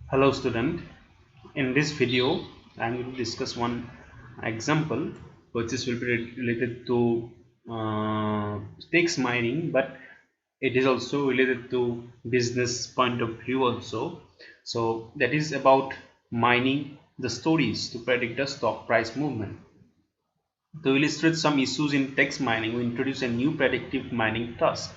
Hello student, in this video I am going to discuss one example which is will be related to text mining, but it is also related to business point of view also. So that is about mining the stories to predict the stock price movement. To illustrate some issues in text mining, we introduce a new predictive mining task.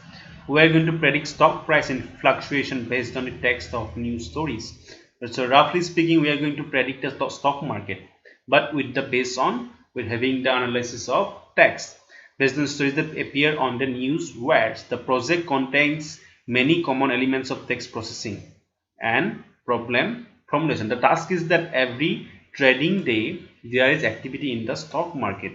We are going to predict stock price and fluctuation based on the text of news stories. So roughly speaking, we are going to predict the stock market, but with the based on with having the analysis of text based on stories that appear on the news wires. The project contains many common elements of text processing and problem formulation. The task is that every trading day there is activity in the stock market.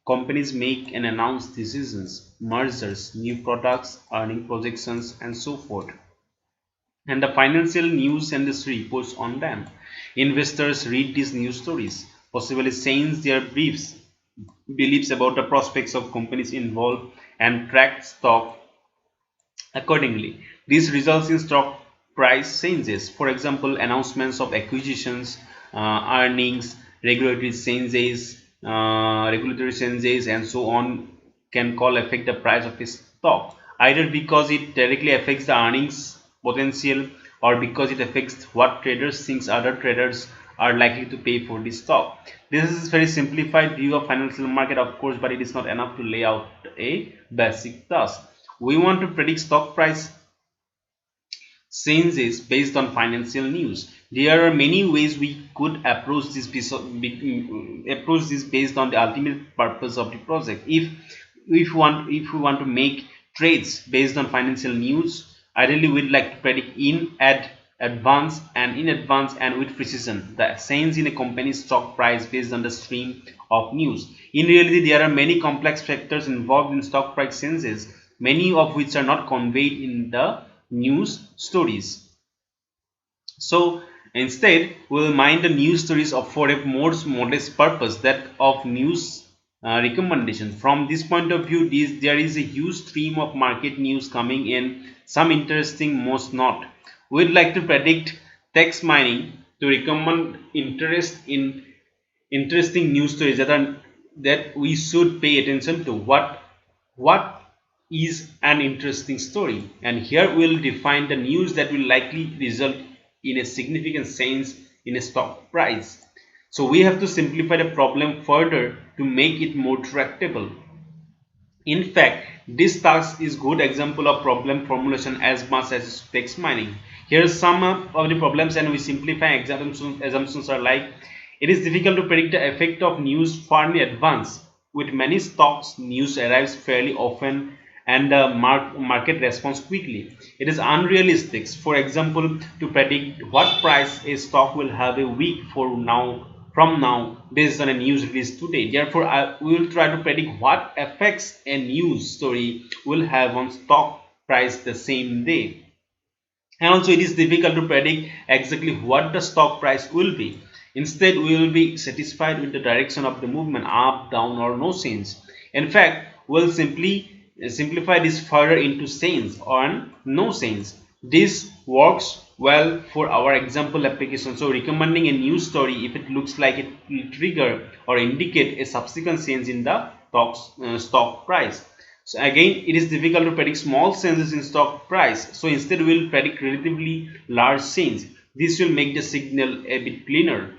Companies make and announce decisions, mergers, new products, earning projections, and so forth. And the financial news industry reports on them. Investors read these news stories, possibly change their beliefs about the prospects of companies involved, and track stock accordingly. This results in stock price changes. For example, announcements of acquisitions, earnings, regulatory changes, and so on can call affect the price of a stock, either because it directly affects the earnings potential or because it affects what traders think other traders are likely to pay for this stock. This is very simplified view of financial market, of course, but it is not enough to lay out a basic task. We want to predict stock price changes based on financial news. There are many ways we could approach this based on the ultimate purpose of the project. If we want to make trades based on financial news, ideally we'd like to predict in advance and with precision the change in a company's stock price based on the stream of news. In reality, there are many complex factors involved in stock price changes, many of which are not conveyed in the news stories. So instead, we will mine the news stories for a more modest purpose, that of news recommendations. From this point of view, there is a huge stream of market news coming in, some interesting, most not. We'd like to predict text mining to recommend interesting news stories that we should pay attention to. What is an interesting story? And here we'll define the news that will likely result in a significant change in a stock price. So we have to simplify the problem further to make it more tractable. In fact, this task is good example of problem formulation as much as text mining. Here are some of the problems, and we simplify assumptions are like: it is difficult to predict the effect of news far in advance. With many stocks, news arrives fairly often and the market responds quickly. It is unrealistic, for example, to predict what price a stock will have a week from now based on a news release today. Therefore, we will try to predict what effects a news story will have on stock price the same day. And also, it is difficult to predict exactly what the stock price will be. Instead, we will be satisfied with the direction of the movement, up, down, or no change. In fact, we'll simply simplify this further into change or no change. This works well for our example application. So recommending a news story if it looks like it will trigger or indicate a subsequent change in the stock price. So again, it is difficult to predict small changes in stock price. So instead, we will predict relatively large change. This will make the signal a bit cleaner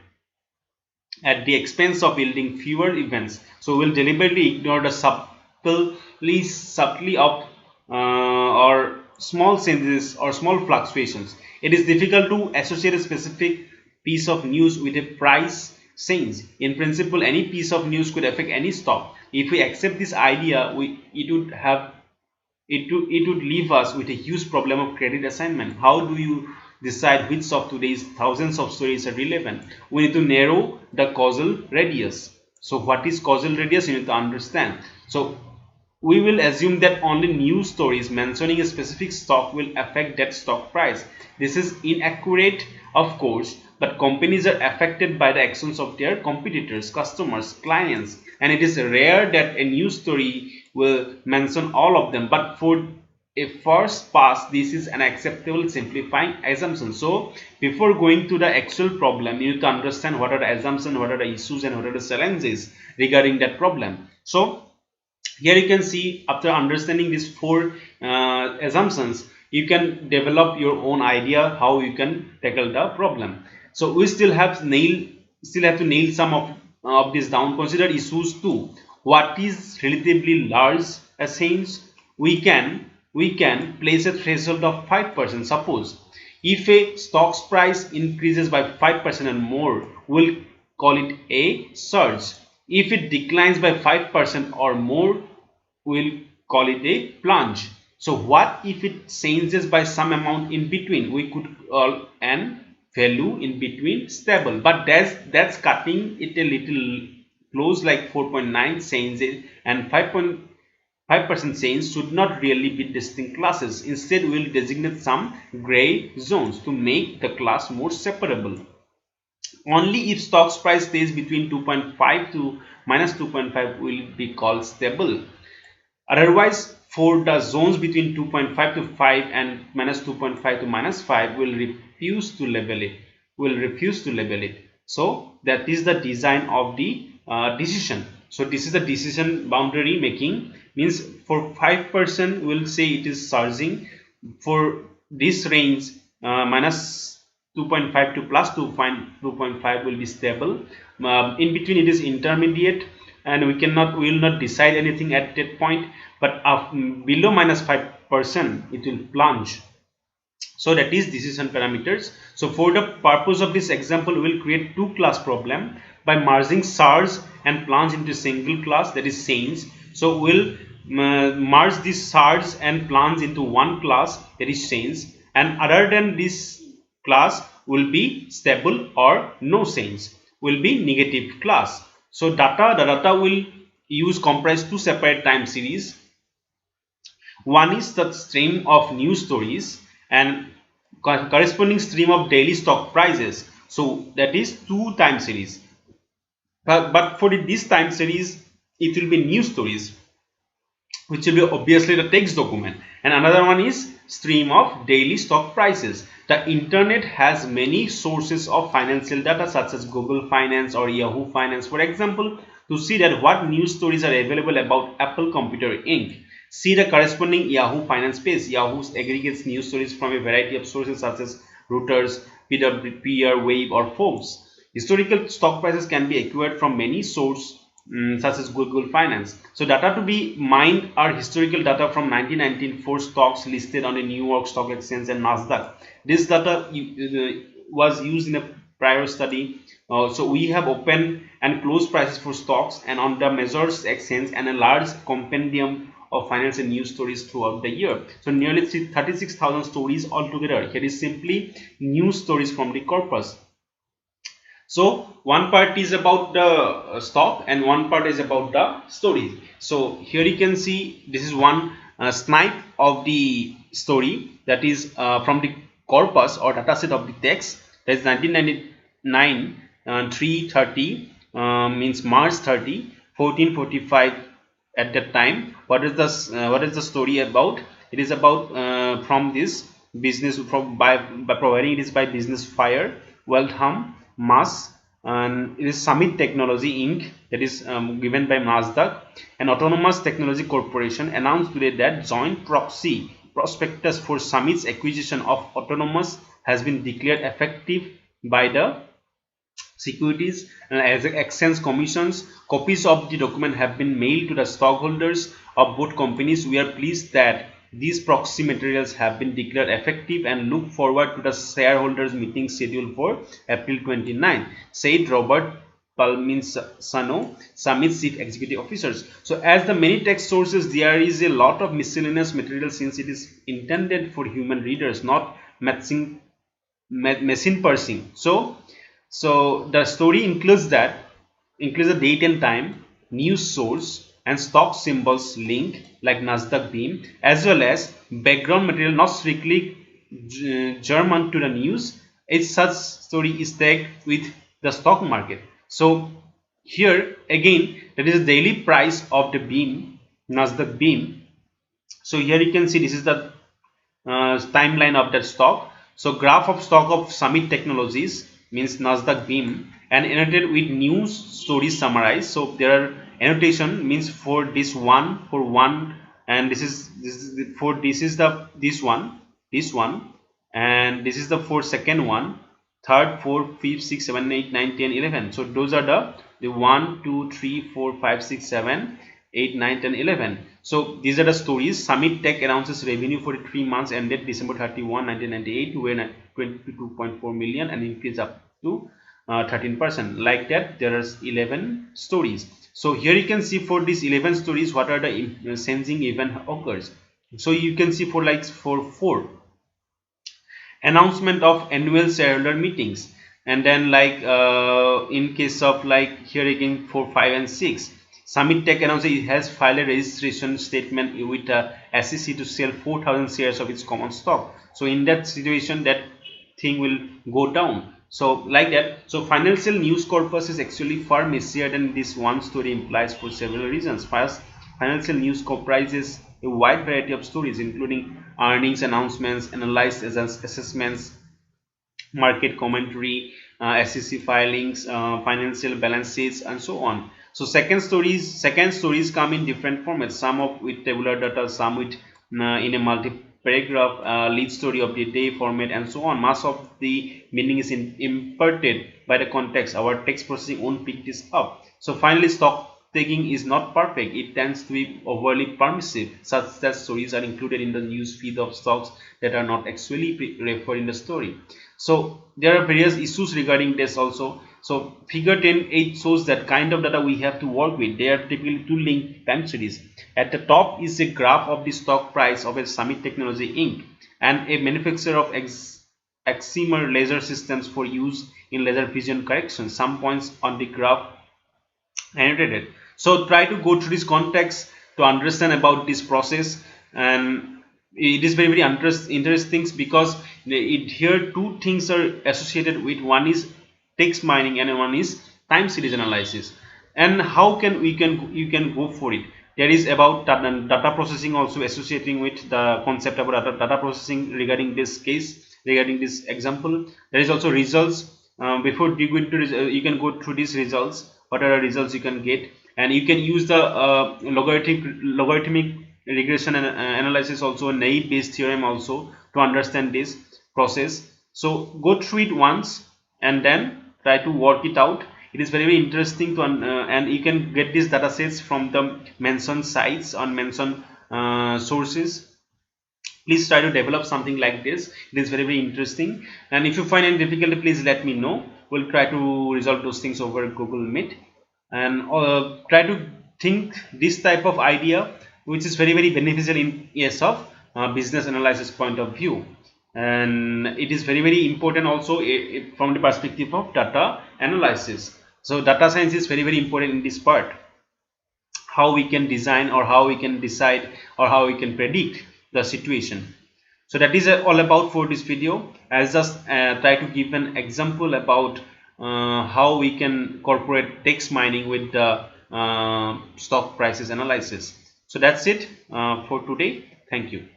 at the expense of yielding fewer events. So we'll deliberately ignore the subtly of or small changes or small fluctuations. It is difficult to associate a specific piece of news with a price change. In principle, any piece of news could affect any stock. If we accept this idea, it would leave us with a huge problem of credit assignment. How do you decide which of today's thousands of stories are relevant? We need to narrow the causal radius. So what is causal radius? You need to understand. So we will assume that only news stories mentioning a specific stock will affect that stock price. This is inaccurate, of course, but companies are affected by the actions of their competitors, customers, clients, and it is rare that a news story will mention all of them. But for a first pass, this is an acceptable simplifying assumption. So before going to the actual problem, you need to understand what are the assumptions, what are the issues, and what are the challenges regarding that problem. So here you can see, after understanding these four assumptions, you can develop your own idea how you can tackle the problem. So we still have to nail some of this down. Consider issues too. What is relatively large change? We can place a threshold of 5%. Suppose if a stock's price increases by 5% and more, we'll call it a surge. If it declines by 5% or more, we'll call it a plunge. So what if it changes by some amount in between? We could call an value in between stable, but that's cutting it a little close, like 4.9 changes and 5% change should not really be distinct classes. Instead, we'll designate some gray zones to make the class more separable. Only if stock's price stays between 2.5 to minus 2.5 will be called stable. Otherwise, for the zones between 2.5 to 5 and minus 2.5 to minus 5, will refuse to label it. So that is the design of the decision. So this is the decision boundary making. Means for 5% we'll say it is surging. For this range, minus 2.5 to plus 2.5 will be stable. In between it is intermediate, and we will not decide anything at that point, but below minus 5% it will plunge. So that is decision parameters. So for the purpose of this example, we will create two class problem by merging surge and plunge into single class, that is change. So we'll merge this surge and plunge into one class, that is change, and other than this class will be stable or no change, will be negative class. So the data will comprise two separate time series. One is the stream of news stories and corresponding stream of daily stock prices. So that is two time series. But for this time series, it will be news stories, which will be obviously the text document, and another one is stream of daily stock prices. The internet has many sources of financial data such as Google Finance or Yahoo Finance, for example. To see that what news stories are available about Apple Computer Inc., see the corresponding Yahoo Finance page. Yahoo aggregates news stories from a variety of sources such as Reuters, PWPR, Wave, or Forbes. Historical stock prices can be acquired from many sources such as Google Finance. So data to be mined are historical data from 1919 for stocks listed on the New York Stock Exchange and Nasdaq. This data was used in a prior study. So we have open and close prices for stocks and on the Mazars exchange, and a large compendium of financial news stories throughout the year. So nearly 36,000 stories altogether. Here is simply news stories from the corpus. So one part is about the stock and one part is about the stories. So here you can see this is one snipe of the story, that is from the corpus or dataset of the text. That is 1999 330 means March 30 1445. At that time, what is the story about? It is about from this business, by providing it is by Business Fire, Waltham, Mass, and it is Summit Technology Inc. that is given by Nasdaq. And Autonomous Technology Corporation announced today that joint proxy prospectus for Summit's acquisition of Autonomous has been declared effective by the Securities and Exchange Commissions. Copies of the document have been mailed to the stockholders of both companies. We are pleased that these proxy materials have been declared effective and look forward to the shareholders meeting scheduled for April 29, said Robert Palmisano, Summit's chief executive officers. So as the many text sources, there is a lot of miscellaneous material since it is intended for human readers, not machine parsing. So the story includes the date and time, news source, and stock symbols link like Nasdaq Beam, as well as background material not strictly german to the news. If such story is tagged with the stock market. So here again, that is the daily price of the Beam, Nasdaq Beam. So here you can see this is the timeline of that stock. So graph of stock of Summit Technologies means Nasdaq BIM, and annotated with news stories summarized. So there are annotation means for this one, and this is this one, and this is the for second one, third, fourth, fifth, sixth, 7, 8, 9, 10, 11. So those are the 1, 2, 3, 4, 5, 6, 7, 8, 9, 10, 11. So these are the stories. Summit Tech announces revenue for the 3 months ended December 31, 1998 were 22.4 million and increase up to 13%. Like that, there are 11 stories. So here you can see for these 11 stories what are the sensing event occurs. So you can see for 4 announcement of annual shareholder meetings, and then in case of here again for 5 and 6, Summit Tech announced it has filed a registration statement with SEC to sell 4,000 shares of its common stock. So in that situation, that thing will go down. So like that. So financial news corpus is actually far messier than this one story implies for several reasons. First, financial news comprises a wide variety of stories including earnings announcements, analysis assessments, market commentary, SEC filings, financial balance sheets, and so on. So second stories come in different formats, some of with tabular data, some with in a multi-paragraph lead story of the day format, and so on. Much of the meaning is imparted by the context. Our text processing won't pick this up. So finally, stock taking is not perfect. It tends to be overly permissive, such that stories are included in the news feed of stocks that are not actually referred in the story. So there are various issues regarding this also. So figure 10.8 shows that kind of data we have to work with. They are typically two linked time series. At the top is a graph of the stock price of a Summit Technology Inc. and a manufacturer of excimer laser systems for use in laser vision correction. Some points on the graph annotated. So try to go through this context to understand about this process, and it is very interesting because here two things are associated with. One is text mining and one is time series analysis. And how can you can go for it? There is about data processing also associating with the concept about data processing regarding this case, regarding this example. There is also results. Before you go into you can go through these results. What are the results you can get, and you can use the logarithmic regression and analysis, also naive Bayes theorem also, to understand this process. So go through it once and then try to work it out. It is very interesting to and you can get these data sets from the mentioned sites on mentioned sources. Please try to develop something like this. It is very interesting, and if you find any difficulty, please let me know. We'll try to resolve those things over Google Meet, and try to think this type of idea, which is very beneficial in case of business analysis point of view. And it is very important also from the perspective of data analysis. So data science is very important in this part, how we can design or how we can decide or how we can predict the situation. So that is all about for this video. I'll just try to give an example about how we can incorporate text mining with the stock prices analysis. So that's it for today. Thank you.